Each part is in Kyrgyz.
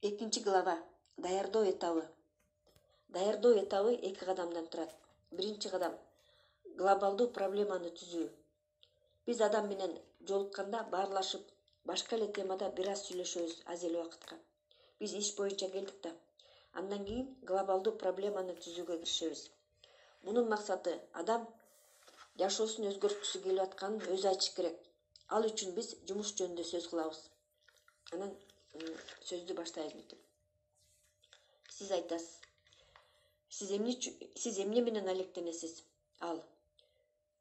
Экинчи глава. Даярдоо этабы. Даярдоо этабы 2 кадамдан турат. Биринчи кадам — глобалдуу проблеманы түзүү. Биз адам менен жолукканда баарлашып, башка эле темада бир аз сүйлөшөбүз аз эле убакытка. Биз иш боюнча келдик да. Андан кийин глобалдуу проблеманы түзүүгө киришебиз. Мунун максаты адам жашоосун өзгөрткүсү келип атканын өзү айтыш керек. Ал үчүн биз жумуш жөнүндө сөз кылабыз. Анан сөздү баштайбыз. Сиз айтасыз. Сиз эмне менен алектенесиз? Ал.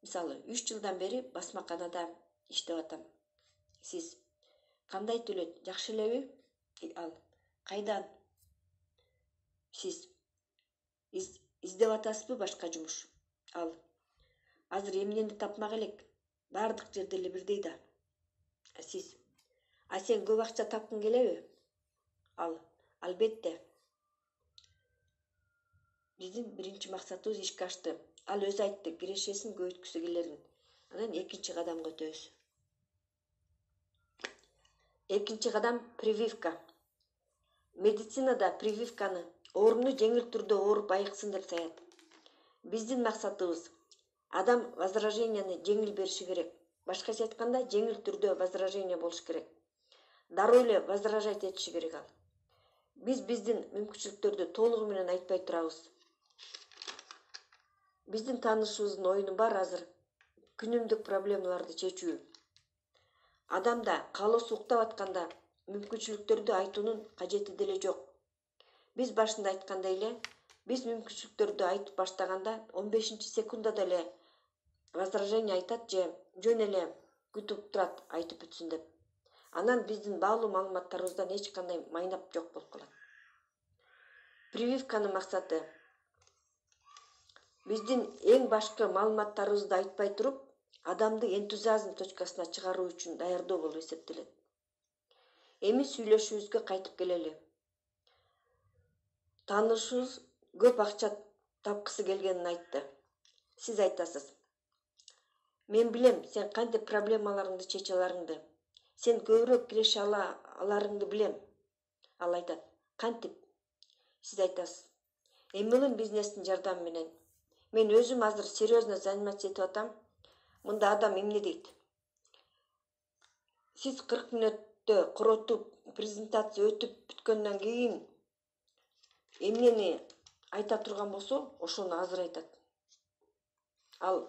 Мисалы, 3 жылдан бери басмаканада иштеп атам. Сиз. Кандай төлөт? Жакшы элеби? Ал. Кайдан? Сиз. Издеп атасызбы башка жумуш? Ал. Азыр эмнени тапмак элек? Бардык жерде эле бирдей да. Сиз. А сен көп акча тапкың келеби? Ал. Албетте. Биздин биринчи максатыбыз ишке ашты. Ал өзү айтты, кирешесин көбөйткүсү келерин. Анан экинчи кадамга өтөбүз. Экинчи кадам — прививка. Медицинада прививканы ооруну жеңил түрдө ооруп айыксын деп саят. Биздин максатыбыз адам возраженияны жеңил бериши керек. Башкача айтканда, жеңил түрдө возражение болуш керек. Дароо эле возражать этиши керек ал. Биз биздин мүмкүнчүлүктөрдү толугу менен айтпай турабыз. Биздин таанышыбыздын оюну бар азыр күнүмдүк проблемаларды чечүү. Адамда каалоосу уктап атканда мүмкүнчүлүктөрдү айтуунун кажети деле жок. Биз башында айткандай эле, биз мүмкүнчүлүктөрдү айтып баштаганда 15-секундада эле возражение айтат же жөн эле күтүп турат айтып бүтсүн деп. Анан биздин баалуу маалыматтарыбыздан эч кандай майнап жок болуп калат. Прививканын максаты биздин эң башкы маалыматтарыбызды айтпай туруп, адамды энтузиазм точкасына чыгаруу үчүн даярдоо болуп эсептелет. Эми сүйлөшүүбүзгө кайтып келели. Таанышыбыз көп акча тапкысы келгенин айтты. Сиз айтасыз. Мен билем, сен кантип проблемаларыңды чече аларыңды. Сен көбүрөөк киреше аларыңды билем. Ал айтат. Кантип? Сиз айтасыз. MLM бизнестин жардамы менен. Мен өзүм азыр серьезно заниматься этип атам. Мында адам эмне дейт? Сиз 40 мүнөттө коротуп, презентация өтүп бүткөндөн кийин эмнени айта турган болсо, ошону азыр айтат. Ал.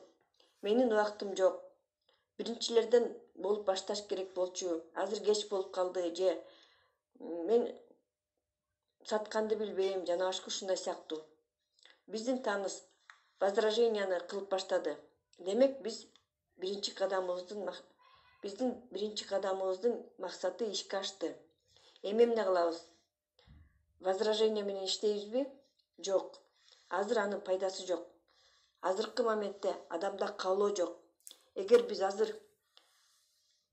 Менин убактым жок. Биринчилерден болуп башташ керек болчу. Азыр кеч болуп калды же мен сатканды билбейм, жана башка ушундай сыяктуу. Биздин тааныш возраженияны кылып баштады. Демек биздин биринчи кадамыбыздын максаты ишке ашты. Эми эмне кылабыз? Возражение менен иштейбизби? Жок. Азыр анын пайдасы жок. Азыркы моментте адамда каалоо жок. Эгер биз азыр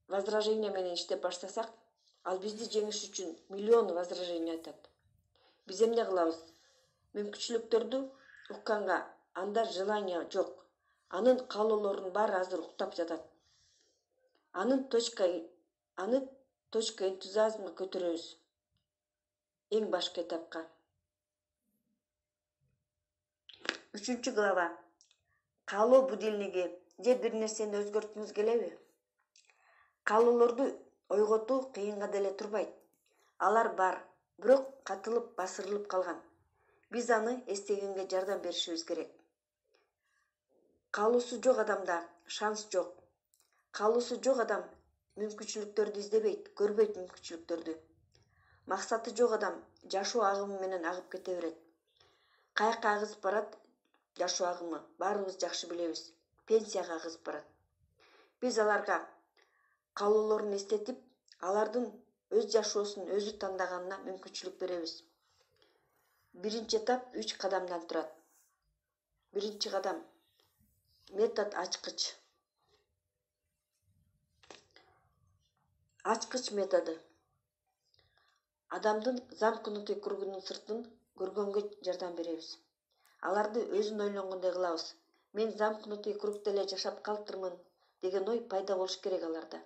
возражение менен иштеп баштасак, ал бизди жеңиш үчүн миллион возражение айтат. Биз эмне кылабыз? Мүмкүнчүлүктөрдү укканга анда желание жок. Анын каалоолорунун баары азыр уктап жатат. Аны точка энтузиазмга көтөрөбүз. Эң башкы этапка. 3 глава. Каалоо будильниги же бир нерсени өзгөрткүңүз келеби? Каалоолорду ойготуу кыйынга деле турбайт. Алар бар, бирок катылып басырылып калган. Биз аны эстегенге жардам беришибиз керек. Каалоосу жок адамда шанс жок. Каалоосу жок адам мүмкүнчүлүктөрдү издебейт, көрбөйт мүмкүнчүлүктөрдү. Максаты жок адам жашоо агымы менен агып кете берет. Каяка агызып барат жашоо агымы? Баарыбыз жакшы билебиз. Пенсияга агызып барат. Биз аларга каалоолорун эстетип, алардын өз жашоосун өзү тандаганына мүмкүнчүлүк беребиз. Биринчи этап 3 кадамдан турат. Биринчи кадам — метод ачкыч. Ачкыч методу. Адамдын замкнутый кругунун сыртын көргөнгө жардам беребиз. Аларды өзүн ойлонгондой кылабыз. Мен замкнутый кругда эле жашап калыптырмын деген ой пайда болуш керек аларда.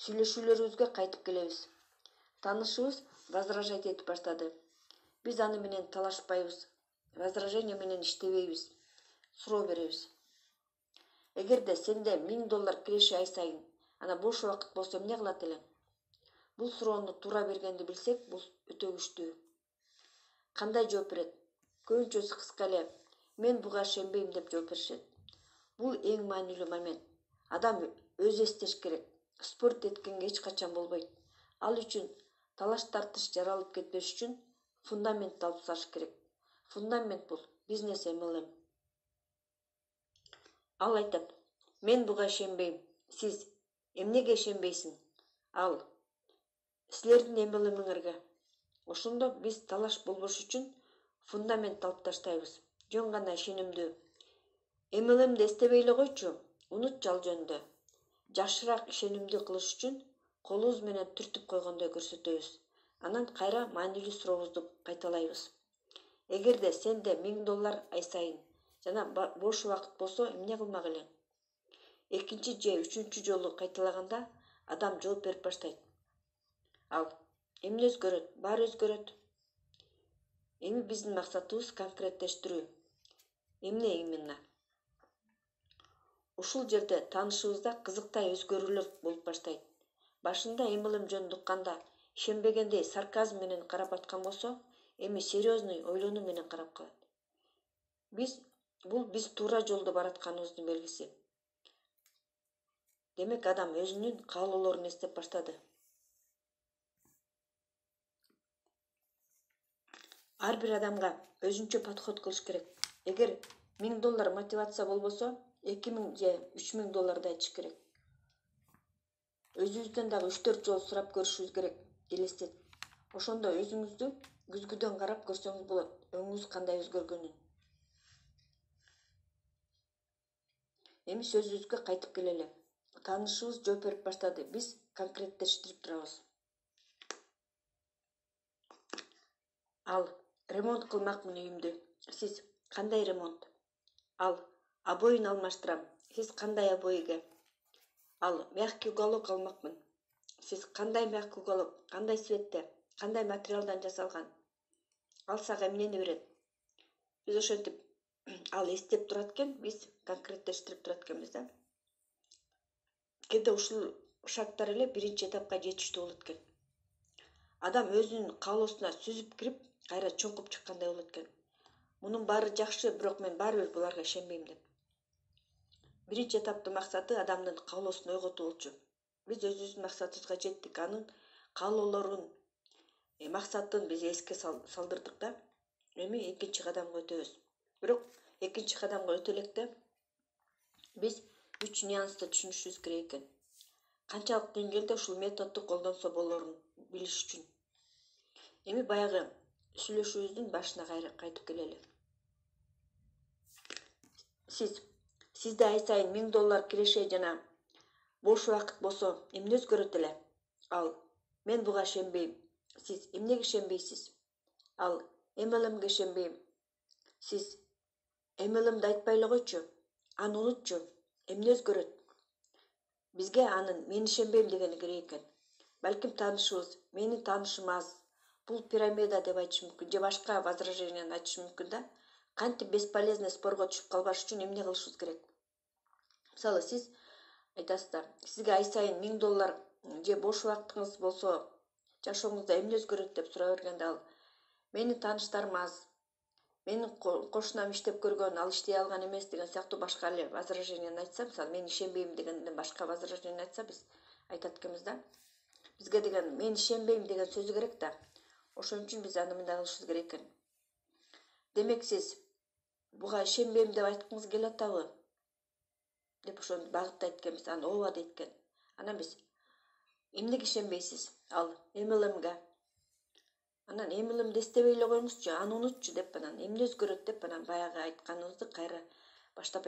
Сүйлөшүүлөрүбүзгө кайтып келебиз. Таанышыбыз возражать этип баштады. Биз аны менен талашпайбыз, возражение менен иштебейбиз, суроо беребиз. Эгерде сенде $1000 киреше ай сайын, ана бош убакыт болсо эмне кылат элең? Бул суроону туура бергенди билсек, бул өтө күчтүү. Кандай жооп берет? Көбүнчөсү кыска эле мен буга ишенбейм деп жооп беришет. Бул эң маанилүү момент. Адам өзү эстеш керек. Спорт эткенге эч качан болбойт. Ал үчүн талаш тартыш жаралып кетпеш үчүн фундамент алып саш керек. Фундамент бул бизнес MLM. Ал айтат: мен буга ишенбейм. Сиз эмнеге ишенбейсиң? Ал: силердин MLM-иңерге. Ошондо биз талаш болбош үчүн фундамент алып таштайбыз. Жөн гана ишенимдүү. MLM-ди эстебей эле койчу, унутчу ал жөнүндө. Жакшыраак ишенимдүү кылыш үчүн колубуз менен түртүп койгондой көрсөтөбүз. Анан кайра маанилүү сурообузду кайталайбыз. Эгерде сенде $1000 ай сайын жана бош убакыт болсо эмне кылмак элең? Экинчи же үчүнчү жолу кайталаганда адам жооп берип баштайт. Ал: эмне өзгөрөт? Баары өзгөрөт. Эми биздин максатыбыз конкреттештирүү. Эмне именно? Ушул жерде таанышыбызда кызыктай өзгөрүүлөр болуп баштайт. Башында MLM жөнүндө укканда ишенбегендей сарказм менен карап аткан болсо, эми серьезный ойлонуу менен карап калат. Биз туура жолдо баратканыбыздын белгиси. Демек адам өзүнүн каалоолорун эстеп баштады. Ар бир адамга өзүнчө подход кылыш керек. Эгер $1000 мотивация болбосо, $2000 же $3000 да айтыш керек. Өзүбүздөн дагы 3-4 жолу сурап көрүшүбүз керек. Элестет. Ошондо өзүңүздү күзгүдөн карап көрсөңүз болот, өңүңүз кандай өзгөргөнүн. Эми сөзүбүзгө кайтып келели. Таанышыбыз жооп берип баштады. Биз конкреттештирип турабыз. Ал: ремонт кылмакмын үйүмдү. Сиз: кандай ремонт? Ал: обоюн алмаштырам. Сиз: кандай обоиге? Ал: мягкий уголок алмакмын. Сиз: кандай мягкий уголок? Кандай цветте? Кандай материалдан жасалган? Ал сага эмнени берет? Биз ошентип ал эстеп турат экен, биз конкреттештирип турат экенбиз да. Кээде ушул шарттар эле биринчи этапка жетиштүү болот экен. Адам өзүнүн каалоосуна сүзүп кирип, кайра чоңкуп чыккандай болот экен. Мунун баары жакшы, бирок мен баары бир буларга ишенбейм деп. Биринчи этаптын максаты адамдын каалоосун ойготуу болчу. Биз өзүбүздүн максатыбызга жеттик, анын каалоолорун, максатын биз эске салдырдык да. Эми экинчи кадамга өтөбүз. Бирок экинчи кадамга өтө электе биз 3 нюансты түшүнүшүбүз керек экен. Канчалык деңгээлде ушул методду колдонсо болорун билиш үчүн. Эми баягы сүйлөшүүбүздүн башына кайтып келели. Сизде ай сайын $1000 киреше жана бош убакыт болсо эмне өзгөрөт эле? Ал: мен буга ишенбейм. Сиз: эмнеге ишенбейсиз? Ал: MLMге ишенбейм. Сиз: MLMди айтпай эле койчу, аны унутчу. Эмне өзгөрөт? Бизге анын мен ишенбейм дегени керек экен. Балким таанышыбыз, менин таанышым аз, бул пирамида деп айтышы мүмкүн, же башка возражениени айтышы мүмкүн да. Кантип бесполезный спорго түшүп калбаш үчүн эмне кылышыбыз керек? Мисалы, сиз айтасыз да, сизге ай сайын $1000 же бош убактыңыз болсо, жашооңузда эмне өзгөрөт деп сурай бергенде ал: менин тааныштарым аз, менин кошунам иштеп көргөн, ал иштей алган эмес деген сыяктуу башка эле возражениени айтса, мисалы, мен ишенбейм дегенден башка возражение айтса, биз айтат экенбиз да. Бизге деген мен ишенбейм деген сөзү керек да. Ошон үчүн биз аны мындай кылышыбыз керек экен. Демек сиз буга ишенбейм деп айткыңыз келип атабы? Деп ошону багыттайт экенбиз. Аны ооба дейт экен. Анан биз: эмнеге ишенбейсиз? Ал: MLMге. Анан MLMди эстебей эле коюңузчу, аны унутчу деп анан эмне өзгөрөт деп анан баягы айтканыбызды кайра баштап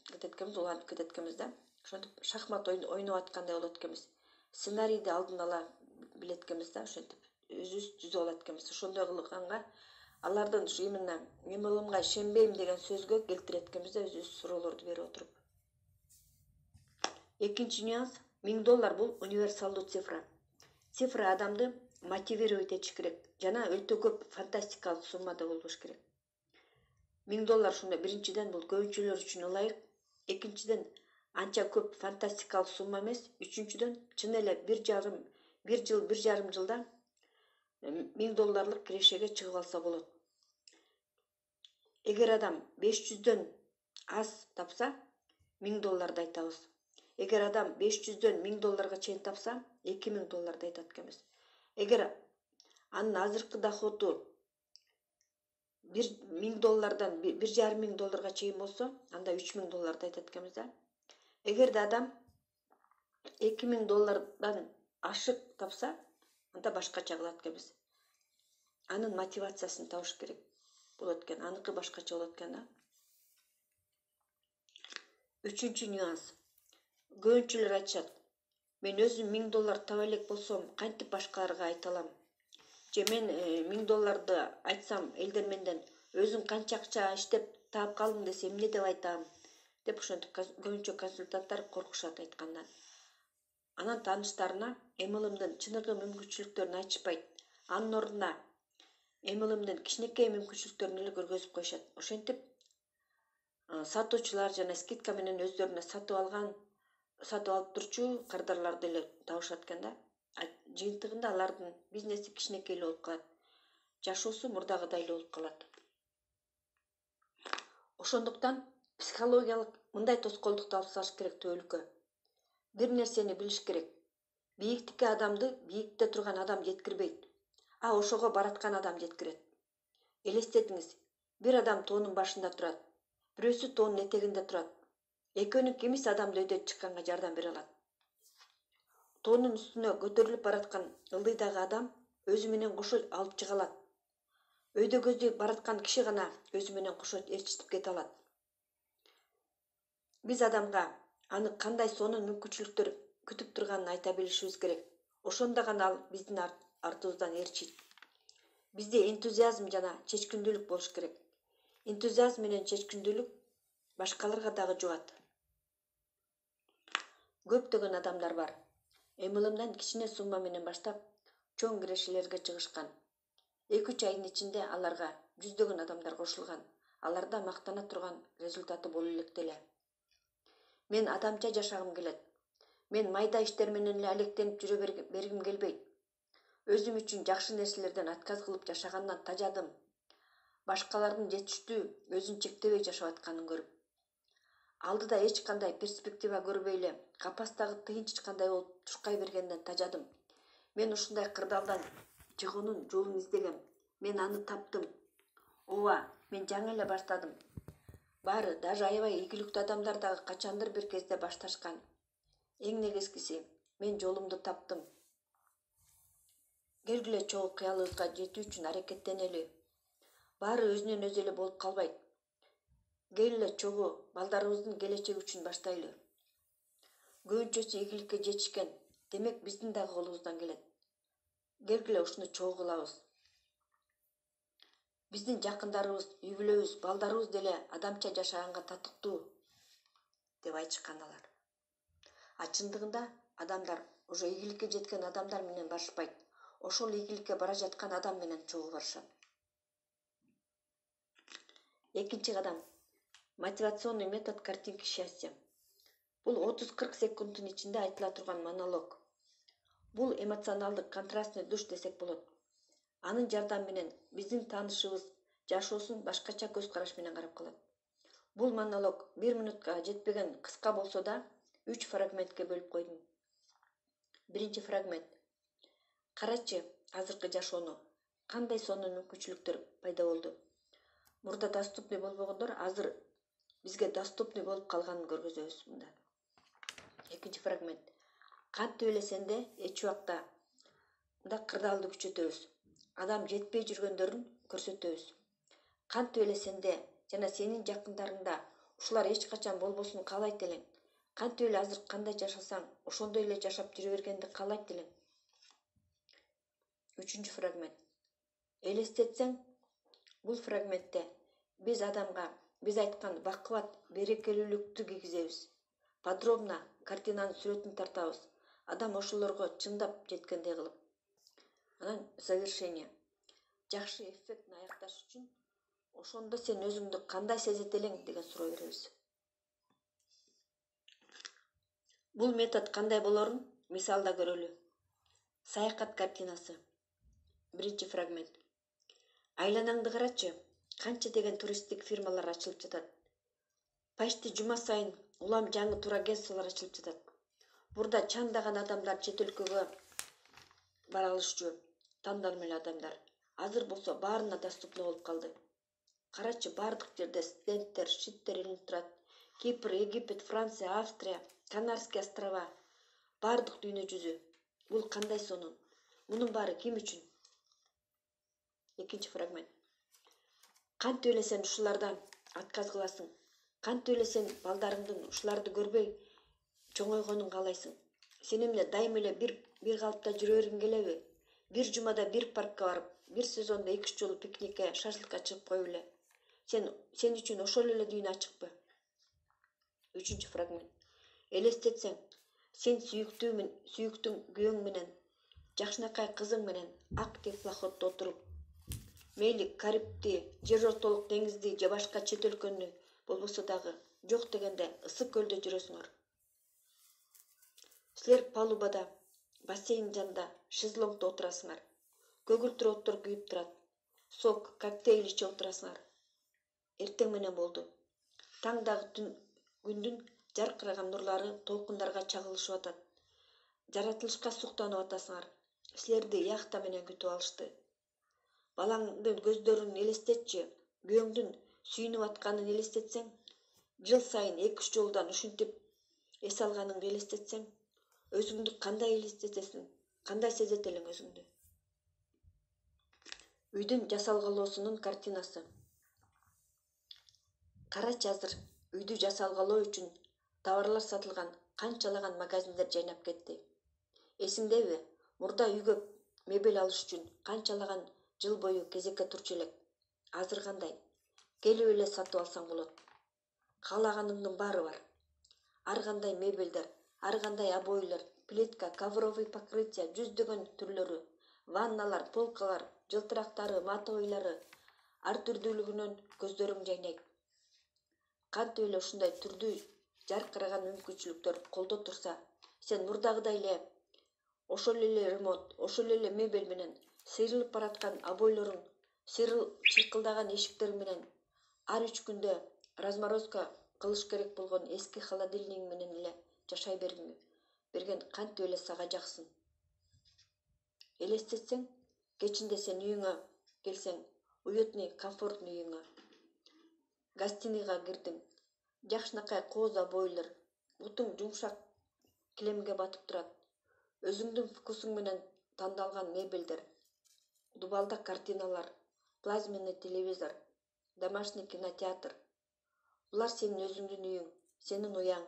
кетет экенбиз, улантып кетет экенбиз да. Ошентип шахмат ойноп аткандай болот экенбиз. Сценарийди алдын ала билет экенбиз да, ошентип өзүбүз түзүп алат экенбиз. Ошондой кылганга алардын ушу именно MLMга ишенбейм деген сөзгө келтирет экенбиз да, өзүбүз суроолорду берип отуруп. Экинчи нюанс: $1000 бул универсалдуу цифра. Цифра адамды мотивировать этиш керек жана өтө көп фантастикалык суммада болбош керек. $1000 ушунда биринчиден бул көбүнчөлөр үчүн ылайык. Экинчиден анча көп фантастикалык сумма эмес. Үчүнчүдөн чын эле бир жарым жылда $1000 кирешеге чыгып алса болот. Эгер адам 500дөн аз тапса $1000 айтабыз. Эгер адам 500дөн $1000 чейин тапса $2000 айтат экенбиз. Эгер анын азыркы доходу $1000 $1,500 чейин болсо, анда $3000 айтат экенбиз да. Эгерде адам $2000 ашык тапса, анда башкача кылат экенбиз. Анын мотивациясын табыш керек болот экен, аныкы башкача болот экен да. Үчүнчү нюанс. Көбүнчөлөр айтышат: мен өзүм $1000 таба элек болсом, кантип башкаларга айта алам? Же мен $1000 айтсам, элдер менден өзүң канча акча иштеп таап калдың десе, эмне деп айтам? Деп ошентип көбүнчө консультанттар коркушат айткандан. Анан тааныштарына MLM'дин чыныгы мүмкүнчүлүктөрүн айтышпайт. Анын ордуна MLM'дин кичинекей мүмкүнчүлүктөрүн эле көргөзүп коюшат. Ошентип сатуучулар жана скидка менен өздөрүнө сатып алып турчу кардарларды эле табышат экен да. Жыйынтыгында алардын бизнеси кичинекей эле болуп калат. Жашоосу мурдагыдай эле болуп калат. Ошондуктан психологиялык мындай тоскоолдукту алып салыш керек төбөлүккө. Бир нерсени билиш керек. Бийиктикке адамды бийикте турган адам жеткирбейт, а ошого бараткан адам жеткирет. Элестетиңиз, бир адам тоонун башында турат, бирөөсү тоонун этегинде турат. Экөөнүн кимиси адамды өйдө чыкканга жардам бере алат. Тоонун үстүнө көтөрүлүп бараткан ылдыйдагы адам өзү менен кошо алып чыга алат. Өйдө көздөй бараткан киши гана өзү менен кошо ээрчитип кете алат. Биз адамга аны кандай сонун мүмкүнчүлүктөр күтүп турганын айта билишибиз керек. Ошондо гана ал биздин артыбыздан ээрчийт. Бизде энтузиазм жана чечкиндүүлүк болуш керек. Энтузиазм менен чечкиндүүлүк башкаларга дагы жугат. Көптөгөн адамдар бар. MLM'дан кичине сумма менен баштап, чоң кирешелерге чыгышкан. 2-3 айдын ичинде аларга жүздөгөн адамдар кошулган. Аларда мактана турган результаты боло электеле. Мен адамча жашагым келет. Мен майда иштер менен эле алектенип жүрө бергим келбейт. Өзүм үчүн жакшы нерселерден отказ кылып жашагандан тажадым. Башкалардын жетиштүү, өзүн чектебей жашап атканын көрүп. Алдыда эч кандай перспектива көрбөй эле, капастагы тыйынч кандай болуп туркай бергенден тажадым. Мен ушундай кырдаалдан чыгуунун жолун издегем. Мен аны таптым. Ооба, мен жаңы эле баштадым. Баары, даже аябай ийгиликтүү адамдар дагы качандыр бир кезде башташкан. Эң негизгиси, мен жолумду таптым. Келгиле чогуу кыялыбызга жетүү үчүн аракеттенели. Баары өзүнөн өзү эле болуп калбайт. Келгиле чогуу балдарыбыздын келечеги үчүн баштайлы. Көбүнчөсү ийгиликке жетишкен, демек биздин дагы колубуздан келет. Келгиле ушуну чогуу кылабыз. Биздин жакындарыбыз, үй бүлөбүз, балдарыбыз деле адамча жашаганга татыктуу деп айтышкан алар. Чындыгында адамдар уже ийгиликке жеткен адамдар менен барышпайт. Ошол ийгиликке бара жаткан адам менен чогуу барышат. Экинчи кадам. Мотивационный метод картинки счастья. Бул 30-40 секундтун ичинде айтыла турган монолог. Бул эмоционалдык контрастный душ десек болот. Анын жардамы менен биздин таанышыбыз жашоосун башкача көз караш менен карап калат. Бул монолог 1 минутка жетпеген кыска болсо да 3 фрагментке бөлүп койдум. Биринчи фрагмент. Карачы азыркы жашоону, кандай сонун мүмкүнчүлүктөр пайда болду. Мурда доступный болбогондор азыр бизге доступный болуп калганын көргөзөбүз мында. Экинчи фрагмент. Кантип эле сенде эч убакта мында кырдаалды күчөтөбүз. Адам жетпей жүргөндөрүн көрсөтөбүз. Кантип эле сенде жана сенин жакындарыңда ушулар эч качан болбосун каалайт элең. Кантип эле азыр кандай жашасаң, ошондой эле жашап жүрө бергенди каалайт элең. Үчүнчү фрагмент. Элестетсең, бул фрагментте биз адамга биз айткан бакыбат, берекелүүлүктү кийгизебиз. Подробно картинанын сүрөтүн тартабыз. адам ошолорго чындап жеткендей кылып. Анан завершение. Жакшы эффектни аякташ үчүн ошондо сен өзүңдү кандай сезет элең деген суроо беребиз. Бул метод кандай болорун мисалда көрөлү. Саякат картинасы. Биринчи фрагмент. Айланаңды карачы, канча деген туристтик фирмалар ачылып жатат. Почти жума сайын улам жаңы турагентстволор ачылып жатат. Бурда чандаган адамдар чет өлкөгө бара алышчу, тандалма эле адамдар. Азыр болсо баарына доступный болуп калды. Карачы, бардык жерде стендтер, шиттер илинип турат. Кипр, Египет, Франция, Австрия, Канарский острова, бардык дүйнө жүзү. Бул кандай сонун? Мунун баары ким үчүн? Экинчи фрагмент. Кантип эле сен ушулардан отказ кыласың? Кантип эле сен балдарыңдын ушуларды көрбөй чоңойгонун каалайсың? Сен эмне дайым эле бир калыпта жүрө бергиң келеби? Бир жумада бир паркка барып, бир сезондо 2-3 жолу пикникке, шашлыкка чыгып коюп эле. Сен үчүн ошол эле дүйнө ачыкпы? Үчүнчү фрагмент. Элестетсең, сен сүйүктүң күйөөң менен, жакшынакай кызың менен ак теплоходдо отуруп, мейли Карибти, жер ортолук деңизди же башка чет өлкөнү болбосо дагы жок дегенде ысык көлдө жүрөсүңөр. Силер палубада, бассейн жанында, шезлонгдо отурасыңар. Көгүлтүр оттор күйүп турат. Сок, коктейль ичип отурасыңар. Эртең менен болду. Таңдагы күндүн жаркыраган нурлары толкундарга чагылышып атат. Жаратылышка суктанып атасыңар. Силерди яхта менен күтүп алышты. Балаңдын көздөрүн элестетчи, күйөөңдүн сүйүнүп атканын элестетсең, жыл сайын 2-3 жолдан ушинтип эс алганыңды элестетсең, өзүңдү кандай элестетесиң, кандай сезет элең өзүңдү? Үйдүн жасалгалоосунун картинасы. Карачы азыр үйдү жасалгалоо үчүн товарлар сатылган канчалаган магазиндер жайнап кетти. Эсиңдеби, мурда үйгө мебель алыш үчүн канчалаган жыл бою кезекке турчу элек. Азыр кандай? Келип эле сатып алсаң болот. Каалаганыңдын баары бар. Ар кандай мебелдер, ар кандай обойлор, плитка, ковровый покрытия, жүздөгөн түрлөрү, ванналар, полкалар, жылтырактары, матовыйлары, ар түрдүүлүгүнөн көздөрүң жайнайт. Кантип эле ушундай түрдүү жаркыраган мүмкүнчүлүктөр колдо турса, сен мурдагыдай эле ошол эле ремонт, ошол эле мебель менен, сыйрылып бараткан обойлоруң, чыйкылдаган эшиктериң менен, ар 3 күндө разморозка кылыш керек болгон эски холодильнигиң менен эле жашай берген кантип эле сага жаксын. Элестетсең, кечинде сен үйүңө келсең, уютный, комфортный үйүңө, гостиныйга кирдиң, жакшынакай кооз обойлор, бутуң жумшак килемге батып турат, өзүңдүн вкусуң менен тандалган мебелдер, дубалдак картиналар, плазменный телевизор, домашний кинотеатр. Булар сенин өзүңдүн үйүң, сенин уяң.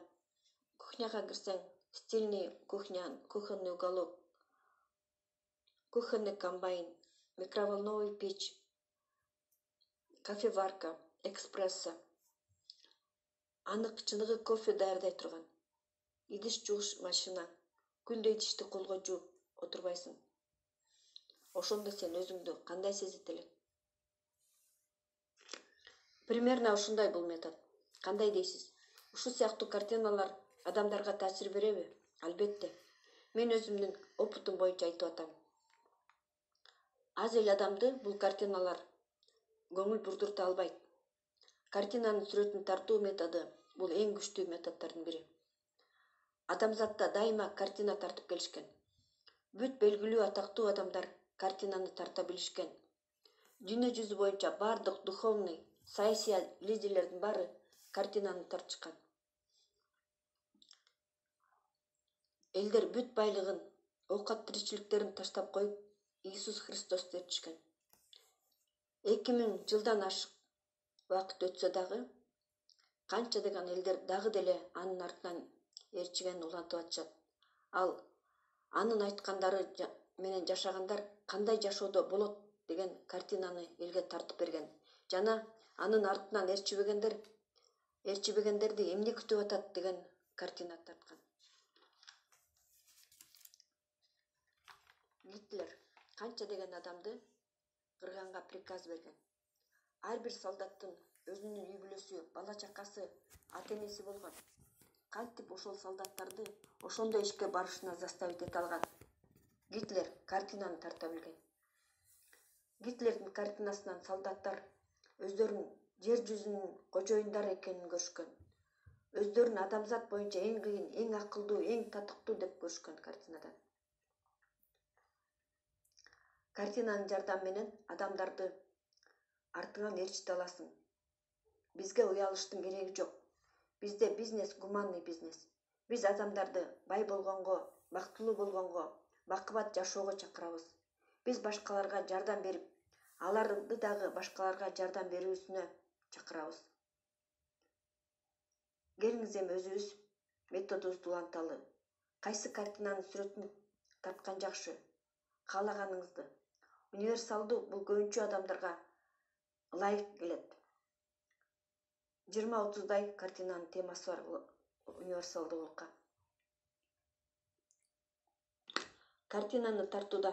Кухняга кирсең, стильный кухонный уголок, кухонный комбайн, микроволновый печь, кофеварка, экспрессо. Анык чыныгы кофе даярдай турган. Идиш жууш машина, күндө идишти колго жууп отурбайсың. Ошондо сен өзүңдү кандай сезет элең? Примерно ушундай бул метод. Кандай дейсиз? Ушул сыяктуу картиналар адамдарга таасир береби? Албетте. Мен өзүмдүн опытым боюнча айтып атам. Аз эле адамды бул картиналар көңүл бурдурта албайт. Картинанын сүрөтүн тартуу методу бул эң күчтүү методдордун бири. Адамзатта дайыма картина тартып келишкен. Бүт белгилүү атактуу адамдар картинаны тарта билишкен. Дүйнө жүзү боюнча бардык духовный, саясий лидерлердин баары картинаны тартышкан. Элдер бүт байлыгын, оокат тиричиликтерин таштап коюп, Иисус Христосту ээрчишкен. 2000 жылдан ашык убакыт өтсө дагы, канча деген элдер дагы деле анын артынан ээрчигенин улантып атышат. Ал анын айткандары менен жашагандар кандай жашоодо болот деген картинаны элге тартып берген. Жана анын артынан ээрчибегендерди эмне күтүп атат деген картина тарткан. Гитлер канча деген адамды кырганга приказ берген. Ар бир солдаттын өзүнүн үй бүлөсү, бала чакасы, ата энеси болгон. Кантип ошол солдаттарды ошондой ишке барышына заставить эте алган? Гитлер картинаны тарта билген. Гитлердин картинасынан солдаттар өздөрүн жер жүзүнүн кожоюндары экенин көрүшкөн. Өздөрүн адамзат боюнча эң кыйын, эң акылдуу, эң татыктуу деп көрүшкөн картинадан. Картинанын жардамы менен адамдарды артыңан ээрчите аласың. Бизге уялыштын кереги жок. Бизде бизнес гуманный бизнес. Биз адамдарды бай болгонго, бактылуу болгонго, бакыбат жашоого чакырабыз. Биз башкаларга жардам берип, аларды дагы башкаларга жардам берүүсүнө чакырабыз. Келиңиз эми өзүбүз методубузду уланталы. Кайсы картинанын сүрөтүн тарткан жакшы? Каалаганыңызды. Универсалдуу бул көбүнчө адамдарга ылайык келет. 20-30дай картинанын темасы бар универсалдуулукка. Картинаны тартууда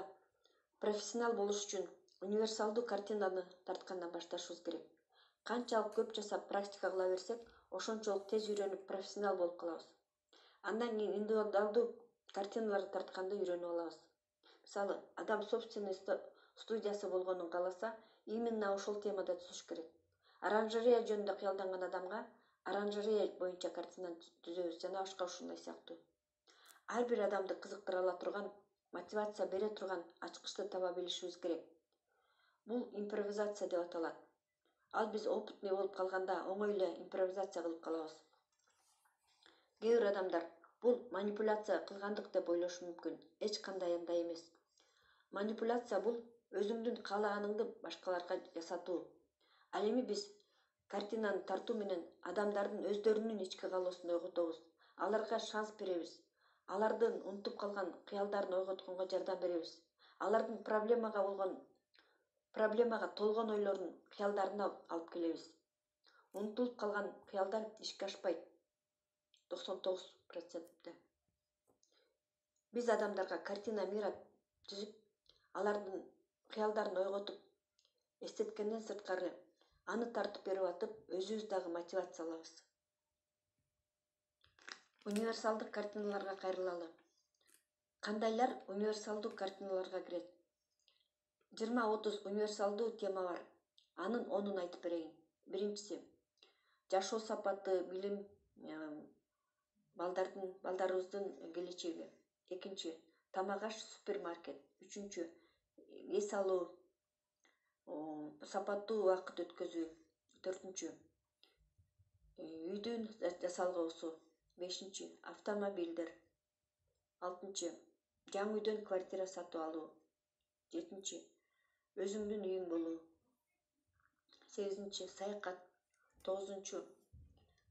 профессионал болуш үчүн универсалдуу картинаны тарткандан башташыбыз керек. Канчалык көп жасап практика кыла берсек, ошончолук тез үйрөнүп профессионал болуп калабыз. Андан кийин индивидуалдуу картиналарды тартканды үйрөнүп алабыз. Мисалы, адам собственный студиясы болгонун кааласа, именно ошол темада түзүш керек. Оранжерея жөнүндө кыялданган адамга оранжерея боюнча картинаны түзөбүз жана башка ушундай сыяктуу. Ар бир адамды кызыктыра ала турган, мотивация бере турган ачкычты таба билишибиз керек. Бул импровизация деп аталат. Ал биз опытный болуп калганда оңой эле импровизация кылып калабыз. Кээ бир адамдар бул манипуляция кылгандык деп ойлошу мүмкүн. Эч кандай андай эмес. Манипуляция бул өзүңдүн каалаганыңды башкаларга жасатуу. Ал эми биз картинаны тартуу менен адамдардын өздөрүнүн ички каалоосун ойготобуз. Аларга шанс беребиз. Алардын унутуп калган кыялдарын ойготконго жардам беребиз. Алардын проблемага толгон ойлорун кыялдарына алып келебиз. Унутулуп калган кыялдар ишке ашпайт. 99%. Биз адамдарга картина мира түзүп, алардын кыялдарын ойготуп, эстеткенден сырткары аны тартып берип атып, өзүбүз дагы мотивация алабыз. Универсалдык картиналарга кайрылалы. Кандайлар универсалдуу картиналарга кирет? 20-30 универсалдуу тема бар. Анын 10-ун айтып берейин. Биринчиси жашоо сапаты, билим, балдарыбыздын келечеги. Экинчи тамак аш, супермаркет. Үчүнчү эс алуу, сапаттуу убакыт өткөзүү. Төртүнчү үйдүн жасалгоосу. Бешинчи автомобилдер. Алтынчы жаңы үйдөн квартира сатып алуу. Жетинчи өзүңдүн үйүң болуу. 8-нчи саякат. 9-нчу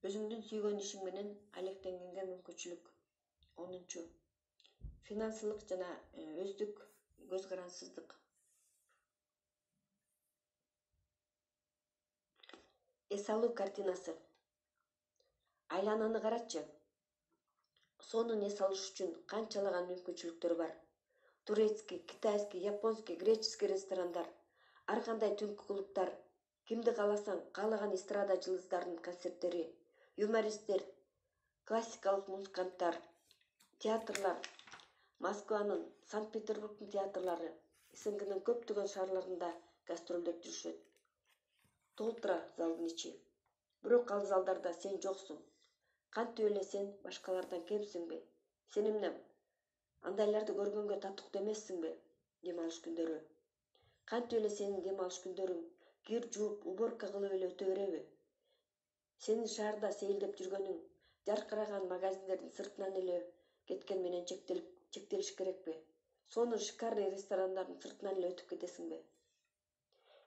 өзүңдүн сүйгөн ишиң менен алектенгенге мүмкүнчүлүк. 10-нчу финансылык жана өздүк көз карансыздык. Эс алуу картинасы. Айлананы карачы. Сонун эс алыш үчүн канчалаган мүмкүнчүлүктөр бар. Турецкий, китайский, японский, греческий ресторандар, ар кандай түнкү клубтар, кимди кааласаң, каалаган эстрада жылдыздарынын концерттери, юмористтер, классикалык музыканттар, театрлар, Москванын, Санкт-Петербургдун театрлары, СНГнын көптөгөн шаарларында гастролдоп жүрүшөт. Толтура залдын ичи. Бирок ал залдарда сен жоксуң. Кантип эле сен башкалардан кемсиңби? Сен эмне андайларды көргөнгө татыктуу эмессиңби? Дем алыш күндөрү. Кантип эле сенин дем алыш күндөрүң кир жууп, уборка кылып эле өтө береби? Сенин шаарда сейилдеп жүргөнүң жаркыраган магазиндердин сыртынан эле кеткен менен чектелиш керекпи? Сонун шикарный ресторандардын сыртынан эле өтүп кетесиңби?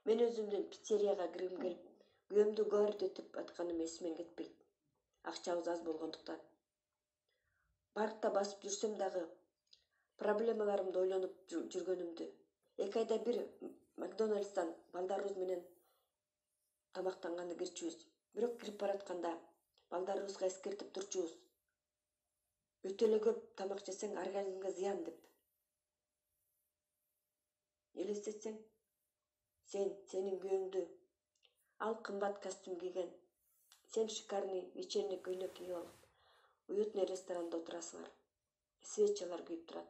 Мен өзүмдүн пиццерияга киргим келип, күйөөмдү говорить өтүп атканым эсимен кетпейт. Акчабыз аз болгондуктан. Паркта басып жүрсөм дагы проблемаларымды ойлонуп жүргөнүмдү. 2 айда бир Макдональдстан балдарыбыз менен тамактанганды кирчүбүз. Бирок кирип баратканда балдарыбызга эскертип турчубуз. Өтө эле көп тамак жесең организмге зыян деп. Элестетсең, сенин күйөөңдү ал кымбат костюм кийген, сен шикарный вечерний көйлөк кийип алып, уютный ресторанда отурасыңар. Свечалар күйүп турат.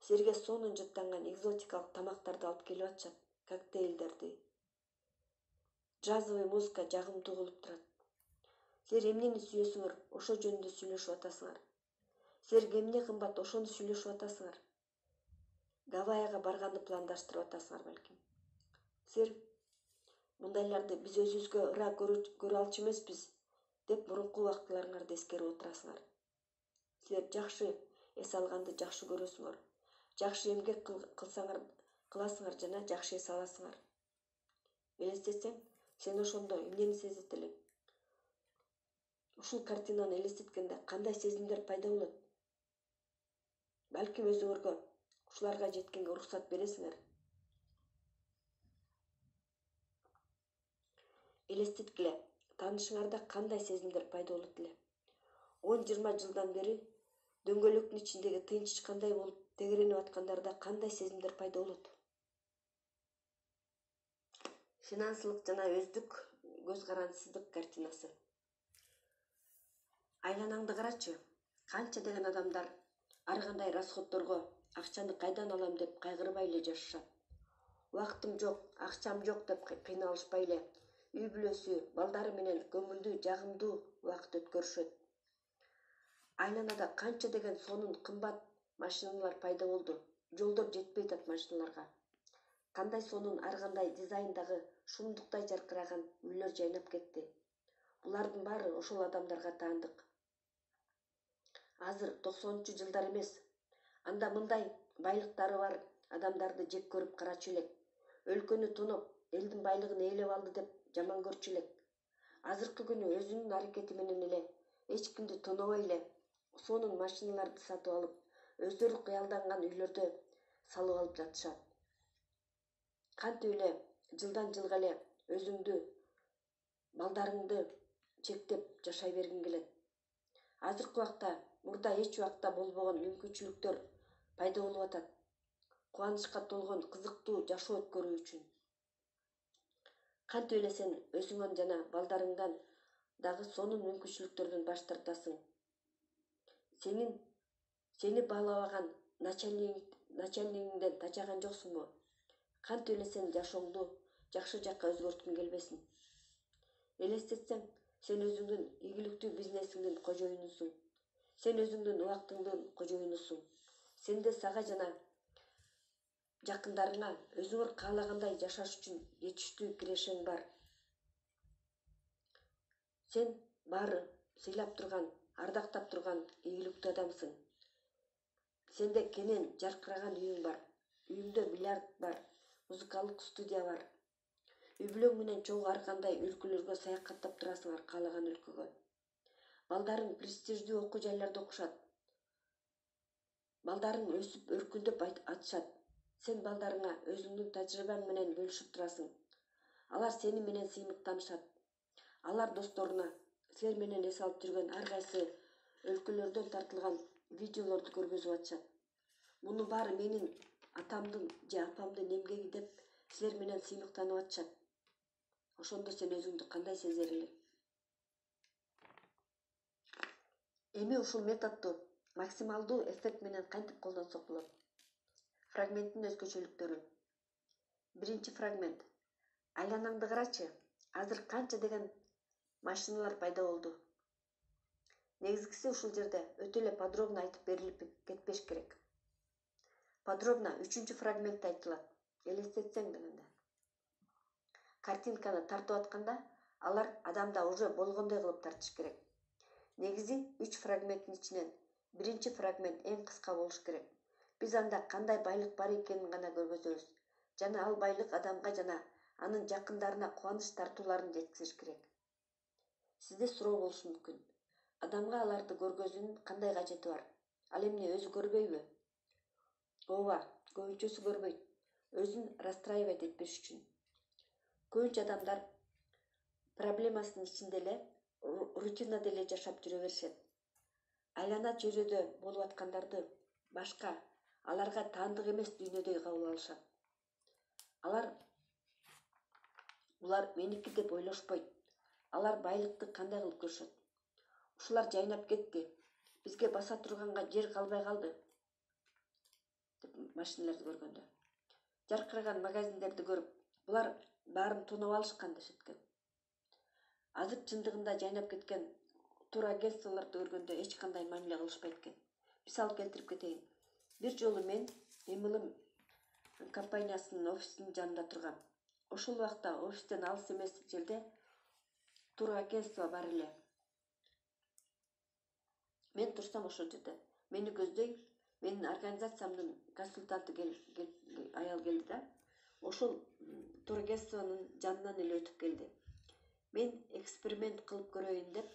Силерге сонун жыттанган экзотикалык тамактарды алып келип атышат, коктейлдерди. Джазовый музыка жагымдуу болуп турат. Силер эмнени сүйөсүңөр, ошо жөнүндө сүйлөшүп атасыңар. Силерге эмне кымбат, ошону сүйлөшүп атасыңар. Гавайяга барганды пландаштырып атасыңар балким. Силер мындайларды биз өзүбүзгө ыра көрө алчу эмеспиз деп мурунку убактыларыңарды эскерип отурасыңар. Силер жакшы эс алганды жакшы көрөсүңөр. Жакшы эмгек кыласыңар жана жакшы эс аласыңар. Элестетсең, сен ошондо эмнени сезет элең? Ушул картинаны элестеткенде кандай сезимдер пайда болот? Балким өзүңөргө ушуларга жеткенге уруксат бересиңер. Элестеткиле, таанышыңарда кандай сезимдер пайда болот эле? 10-20 жылдан бери дөңгөлөктүн ичиндеги тынч кандай болуп тегеренип аткандарда кандай сезимдер пайда болот? Финансылык жана өздүк көз карандысыздык картинасы. Айланаңды карачы, канча деген адамдар ар кандай расходдорго акчаны кайдан алам деп кайгырбай эле жашашат. Убактым жок, акчам жок деп кыйналышпай эле үй бүлөсү, балдары менен көңүлдүү, жагымдуу убакыт өткөрүшөт. Айланада канча деген сонун кымбат машиналар пайда болду. Жолдор жетпей атат машиналарга. Кандай сонун ар кандай дизайндагы шумдуктай жаркыраган үйлөр жайнап кетти. Булардын баары ошол адамдарга таандык. Азыр 90-жылдар эмес. Анда мындай байлыктары бар адамдарды жек көрүп карачу элек. Өлкөнү тоноп, элдин байлыгын ээлеп алды деп жаман көрчү элек. Азыркы күнү өзүнүн аракети менен эле эч кимди тонобой эле сонун машиналарды сатып алып, өздөрү кыялданган үйлөрдө салып алып жатышат. Кантип эле жылдан жылга эле өзүңдү, балдарыңды чектеп жашай бергиң келет. Азыркы убакта мурда эч убакта болбогон мүмкүнчүлүктөр пайда болуп атат. Кубанычка толгон кызыктуу жашоо өткөрүү үчүн. Кантип эле сен өзүңөн жана балдарыңдан дагы сонун мүмкүнчүлүктөрдөн баш тартасың. Сени баалабаган начальнигиңден тажаган жоксуңбу? Кантип эле сен жашооңду жакшы жакка өзгөрткүң келбесин? Элестетсең, сен өзүңдүн ийгиликтүү бизнесиңдин кожоюнусуң. Сен өзүңдүн убактыңдын кожоюнусуң. Сенде сага жана жакындарыңа өзүңөр каалагандай жашаш үчүн жетиштүү кирешең бар. Сен баары сыйлап турган, ардактап турган ийгиликтүү адамсың. Сенде кенен жаркыраган үйүң бар. Үйүңдө бильярд бар, музыкалык студия бар. Үй бүлөң менен чогуу ар кандай өлкөлөргө саякаттап турасыңар, каалаган өлкөгө. Балдарың престиждүү окуу жайларда окушат. Балдарың өсүп, өркүндөп атышат. Сен балдарыңа өзүңдүн тажрыйбаң менен бөлүшүп турасың. Алар сени менен сыймыктанышат. Алар досторуна силер менен эс алып жүргөн ар кайсы өлкөлөрдөн тартылган видеолорду көргөзүп атышат. Мунун баары менин атамдын же апамдын эмгеги деп силер менен сыймыктанып атышат. Ошондо сен өзүңдү кандай сезер элең? Эми ушул методду максималдуу эффект менен кантип колдонсок болот? Фрагменттин өзгөчөлүктөрү. Биринчи фрагмент. Айланаңды карачы, азыр канча деген машиналар пайда болду. Негизгиси ушул жерде өтө эле подробно айтып берилип кетпеш керек. Подробно 3-чү фрагментте айтылат. Элестетсең дегенде. Картинканы тартып атканда алар адамда уже болгондой кылып тартыш керек. Негизи 3 фрагменттин ичинен биринчи фрагмент эң кыска болуш керек. Биз анда кандай байлык бар экенин гана көргөзөбүз. Жана ал байлык адамга жана анын жакындарына кубаныч тартууларын жеткизиш керек. Сизде суроо болушу мүмкүн. Адамга аларды көргөзүүнүн кандай кажети бар? Ал эмне, өзү көрбөйбү? Ооба, көбүнчөсү көрбөйт. Өзүн расстраивать этпеш үчүн. Көбүнчө адамдар проблемасынын ичинде эле рутинада эле жашап жүрө беришет. Айлана чөйрөдө болуп аткандарды башка, аларга таандык эмес дүйнөдөй кабыл алышат. Улар меники деп ойлошпойт. Алар байлыкты кандай кылып көрүшөт? Ушулар жайнап кетти. Бизге баса турганга жер калбай калды. Деп машиналарды көргөндө. Жаркыраган магазиндерди көрүп, булар баарын тоноп алышкан дешеткен. Азыр чындыгында жайнап кеткен турагентстволорду көргөндө эч кандай мамиле кылышпайт экен. Мисал келтирип кетейин. Бир жолу мен Эмилим компаниясынын офисинин жанында тургам. Ошол убакта офистен алыс эмес жерде турагентство бар эле. Мен турсам ошол жерде мени көздөй менин организациямдын консультанты аял келди да. Ошол турагентствонун жанынан эле өтүп келди. Мен эксперимент кылып көрөйүн деп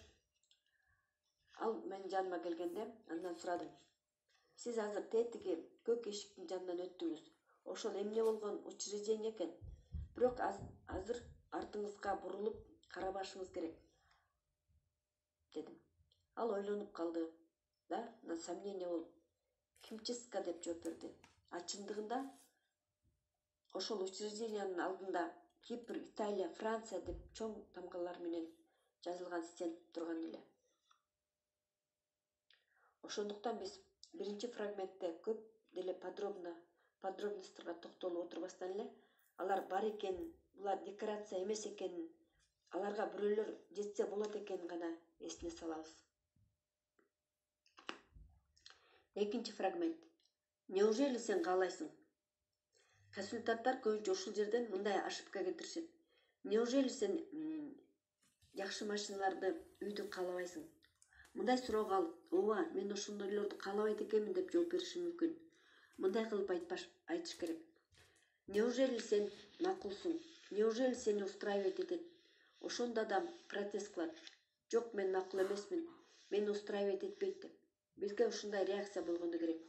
ал менин жаныма келгенде андан сурадым. Сиз азыр тетиги көк эшиктин жанынан өттүңүз. Ошол эмне болгон учреждение экен. Бирок азыр артыңызга бурулуп карабашыңыз керек, дедим. Ал ойлонуп калды да, на сомнение болуп, химчистка деп жооп берди. А чындыгында ошол учреждениянын алдында Кипр, Италия, Франция деп чоң тамгалар менен жазылган стенд турган эле. Ошондуктан биз биринчи фрагментте көп деле подробностьторго токтолуп отурбастан эле алар бар экенин, булар декорация эмес экенин, аларга бирөөлөр жетсе болот экенин гана эсине салабыз. Экинчи фрагмент. Неужели сен каалайсың? Консультанттар көбүнчө ушул жерден мындай ошибка келтиришет. Неужели сен жакшы машиналарды үйдү каалабайсың? Мындай суроого алып, ооба, мен ошондойлорду каалабайт экенмин деп жооп бериши мүмкүн. Мындай кылып айтыш керек. Неужели сен макулсуң? Неужели сени устраивать этет? Ошондо адам протест кылат. Жок, мен макул эмесмин. Мени устраивать этпейт деп. Бизге ушундай реакция болгондо керек.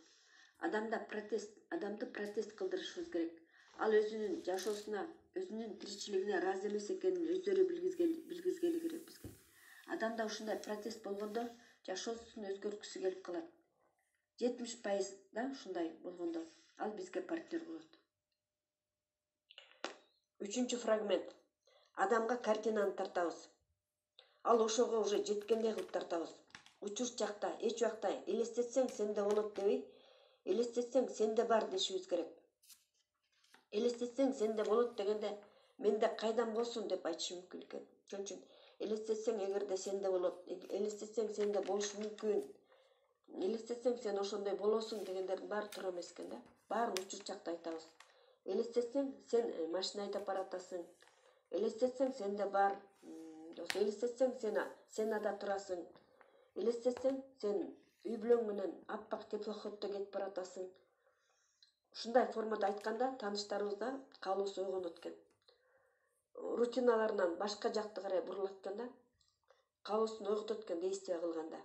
Адамды протест кылдырышыбыз керек. Ал өзүнүн жашоосуна, өзүнүн тиричилигине ыраазы эмес экенин өздөрү билгизгели керек бизге. Адамда ушундай протест болгондо жашоосун өзгөрткүсү келип калат. 70% да ушундай болгондо ал бизге партнер болот. Үчүнчү фрагмент. Адамга картинаны тартабыз. Ал ошого уже жеткендей кылып тартабыз. Учур чакта, эч убакта элестетсең сенде болот дебей, элестетсең сенде бар дешибиз керек. Элестетсең сенде болот дегенде менде кайдан болсун деп айтышы мүмкүн экен. Ошон үчүн элестетсең эгерде сенде болот, элестетсең сенде болушу мүмкүн, элестетсең сен ошондой болосуң дегендердин баары туура эмес экен да. Баарын учур чакта айтабыз. Элестетсең сен машина айдап баратасың. Элестетсең сенде бар. Элестетсең сен ада турасың. Элестетсең сен үй бүлөң менен аппак теплоходдо кетип баратасың. Ушундай формада айтканда тааныштарыбызда каалоосу ойгонот экен. Рутиналарынан башка жакты карай бурулат экен да. Каалоосун ойготот экен действие кылганда.